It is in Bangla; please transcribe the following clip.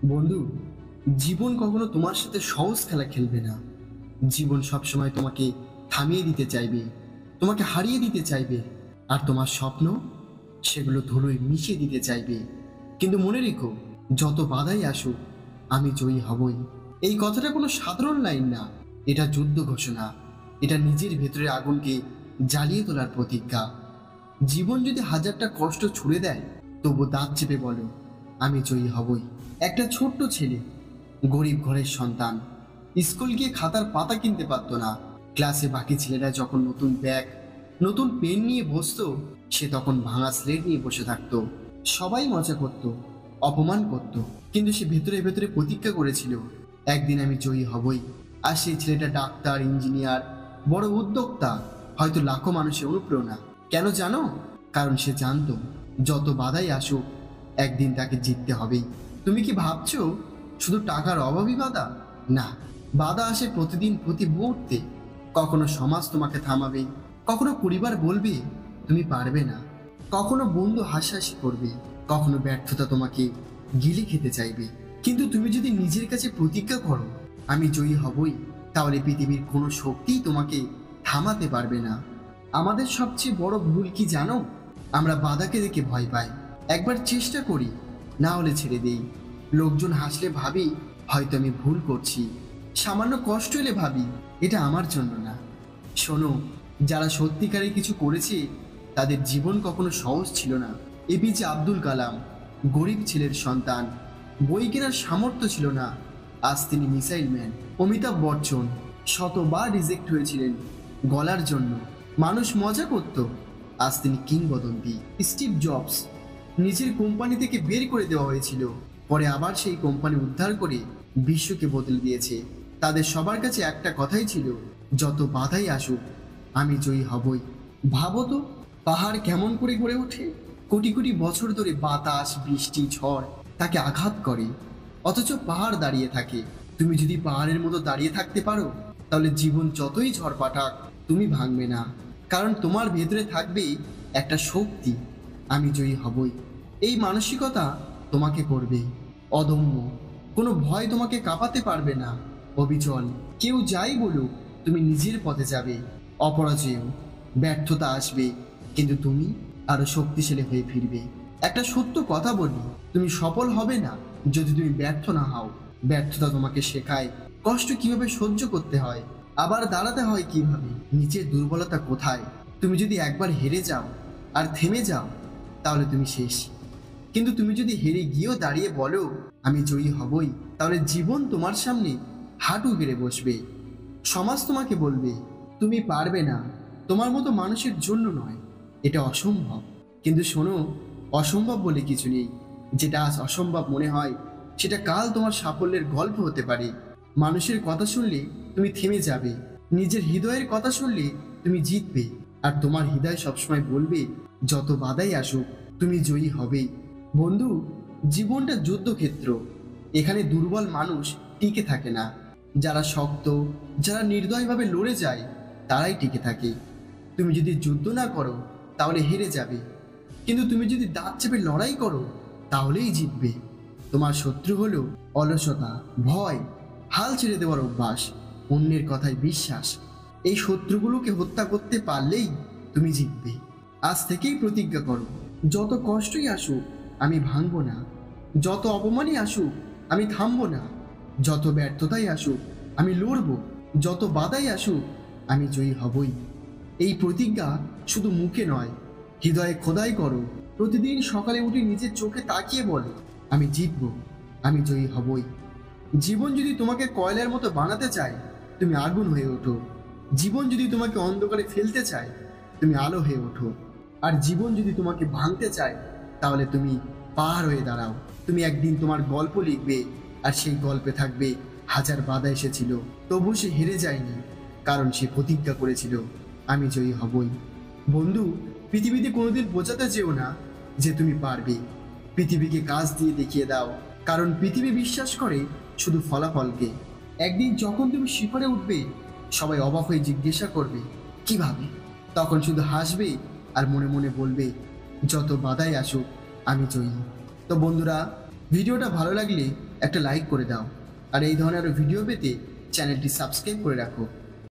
বন্ধু, জীবন কখনো তোমার সাথে সহজ খেলা খেলবে না। জীবন সবসময় তোমাকে থামিয়ে দিতে চাইবে, তোমাকে হারিয়ে দিতে চাইবে, আর তোমার স্বপ্ন সেগুলো ধুলোয় মিশিয়ে দিতে চাইবে। কিন্তু মনে রেখো, যত বাধাই আসুক, আমি জয়ী হবই। এই কথাটা কোনো সাধারণ লাইন না, এটা যুদ্ধ ঘোষণা। এটা নিজের ভেতরের আগুনকে জ্বালিয়ে তোলার প্রতিজ্ঞা। জীবন যদি হাজারটা কষ্ট ছুড়ে দেয়, তবু দাঁত চেপে বলো, আমি জয়ী হবই। একটা ছোট্ট ছেলে, গরিব ঘরের সন্তান, স্কুল গিয়ে খাতার পাতা কিনতে পারতো না। ক্লাসে বাকি ছেলেরা যখন নতুন ব্যাগ, নতুন পেন নিয়ে বসতো, সে তখন ভাঙা স্লেট নিয়ে বসে থাকতো। সবাই মজা করত, অপমান করত, কিন্তু সে ভেতরে ভেতরে প্রতিজ্ঞা করেছিল, একদিন আমি জয়ী হবই। আর সেই ছেলেটা ডাক্তার, ইঞ্জিনিয়ার, বড় উদ্যোক্তা, হয়তো লাখো মানুষের অনুপ্রেরণা। কেন জানো? কারণ সে জানতো, যত বাধাই আসুক, একদিন তাকে জিততে হবেই। তুমি কি ভাবছো শুধু টাকার অভাবই বাধা? না, বাধা আসে প্রতিদিন, প্রতি মুহূর্তে। কখনো সমাজ তোমাকে থামাবে, কখনো পরিবার বলবে তুমি পারবে না, কখনো বন্ধু হাসাহাসি করবে, কখনো ব্যর্থতা তোমাকে গিলে খেতে চাইবে। কিন্তু তুমি যদি নিজের কাছে প্রতিজ্ঞা করো, আমি জয়ী হবই, তাহলে পৃথিবীর কোনো শক্তিই তোমাকে থামাতে পারবে না। আমাদের সবচেয়ে বড় ভুল কি জানো? আমরা বাধাকে দেখে ভয় পাই, একবার চেষ্টা করি, না হলে ছেড়ে দেই। লোকজন হাসলে ভাবি হয়তো আমি ভুল করছি, সামান্য কষ্ট এলে ভাবি এটা আমার জন্য না। শোনো, যারা সত্যিকারে কিছু করেছে, তাদের জীবন কখনো সহজ ছিল না। এপিজে আব্দুল কালাম, গরিব ছেলের সন্তান, বই কেনার সামর্থ্য ছিল না, আজ তিনি মিসাইল ম্যান। অমিতাভ বচ্চন শতবার রিজেক্ট হয়েছিলেন গলার জন্য, মানুষ মজা করত, আজ তিনি কিংবদন্তি। স্টিভ জবস, নিজের কোম্পানি থেকে বের করে দেওয়া হয়েছিল, পরে আবার সেই কোম্পানি উদ্ধার করে বিশ্বকে বদলে দিয়েছে। তাদের সবার কাছে একটা কথাই ছিল, যত বাধাই আসুক, আমি জয়ী হবই। ভাবো তো, পাহাড় কেমন করে গড়ে ওঠে? কোটি কোটি বছর ধরে বাতাস, বৃষ্টি, ঝড় তাকে আঘাত করে, অথচ পাহাড় দাঁড়িয়ে থাকে। তুমি যদি পাহাড়ের মতো দাঁড়িয়ে থাকতে পারো, তাহলে জীবন যতই ঝড় পাঠাক, তুমি ভাঙবে না। কারণ তোমার ভেতরে থাকবে একটা শক্তি, আমি জয়ী হবই। এই মানসিকতা তোমাকে করবে অদম্য। কোনো ভয় তোমাকে কাঁপাতে পারবে না। অবিচল, কেউ যাই বলুক, তুমি নিজের পথে যাবে। অপরাজেয়, ব্যর্থতা আসবে, কিন্তু তুমি আরো শক্তিশালী হয়ে ফিরবে। একটা সত্য কথা বলি, তুমি সফল হবে না যদি তুমি ব্যর্থ না হও। ব্যর্থতা তোমাকে শেখায় কষ্ট কিভাবে সহ্য করতে হয়, আবার দাঁড়াতে হয় কিভাবে, নিচের দুর্বলতা কোথায়। তুমি যদি একবার হেরে যাও আর থেমে যাও, তাহলে তুমি শেষ। কিন্তু তুমি যদি হেরে গিয়েও দাঁড়িয়ে বলো, আমি জয়ী হবই, তাহলে জীবন তোমার সামনে হাঁটু গেড়ে বসবে। সমাজ তোমাকে বলবে তুমি পারবে না, তোমার মতো মানুষের জন্য নয়, এটা অসম্ভব। কিন্তু শোনো, অসম্ভব বলে কিছু নেই। যেটা আজ অসম্ভব মনে হয়, সেটা কাল তোমার সাফল্যের গল্প হতে পারে। মানুষের কথা শুনলে তুমি থেমে যাবে, নিজের হৃদয়ের কথা শুনলে তুমি জিতবে। আর তোমার হৃদয় সবসময় বলবে, যত বাধাই আসুক, তুমি জয়ী হবেই। বন্ধু, জীবনটা যুদ্ধক্ষেত্র। এখানে দুর্বল মানুষ টিকে থাকে না, যারা শক্ত, যারা নির্দয়ভাবে লড়ে যায়, তারাই টিকে থাকে। তুমি যদি যুদ্ধ না করো, তাহলে হেরে যাবে, কিন্তু তুমি যদি দাঁত চেপে লড়াই করো, তাহলেই জিতবে। তোমার শত্রু হলো অলসতা, ভয়, হাল ছেড়ে দেওয়ার অভ্যাস, অন্যের কথায় বিশ্বাস। এই শত্রুগুলোকে হত্যা করতে পারলেই তুমি জিতবে। আজ থেকেই প্রতিজ্ঞা করো, যত কষ্টই আসুক আমি ভাঙবো না, যত অপমানই আসুক আমি থামবো না, যত ব্যর্থতাই আসুক আমি লড়বো, যত বাধাই আসুক আমি জয়ী হবই। এই প্রতিজ্ঞা শুধু মুখে নয়, হৃদয়ে খোদাই করো। প্রতিদিন সকালে উঠে নিজের চোখে তাকিয়ে বলো, আমি জিতবো, আমি জয়ী হবই। জীবন যদি তোমাকে কয়লার মতো বানাতে চায়, তুমি আগুন হয়ে ওঠো। জীবন যদি তোমাকে অন্ধকারে ফেলতে চায়, তুমি আলো হয়ে ওঠো। আর জীবন যদি তোমাকে ভাঙতে চায়, তাহলে তুমি পাহাড় হয়ে দাঁড়াও। তুমি একদিন তোমার গল্প লিখবে, আর সেই গল্পে থাকবে হাজার বাধা এসেছিল, তবু সে হেরে যায়নি, কারণ সে প্রতিজ্ঞা করেছিল, আমি জয়ী হবই। বন্ধু, পৃথিবীতে কোনোদিন বোঝাতে যেও না যে তুমি পারবে। পৃথিবীকে কাজ দিয়ে দেখিয়ে দাও, কারণ পৃথিবী বিশ্বাস করে শুধু ফলাফলকে। একদিন যখন তুমি শিখরে উঠবে, সবাই অবাক হয়ে জিজ্ঞাসা করবে কিভাবে, তখন শুধু হাসবে আর মনে মনে বলবে, যত বাধাই আসুক আমি জয়ী। তো বন্ধুরা, ভিডিওটা ভালো লাগলে একটা লাইক করে দাও। আর এই ধরনের আরও ভিডিও পেতে চ্যানেলটি সাবস্ক্রাইব করে রাখো।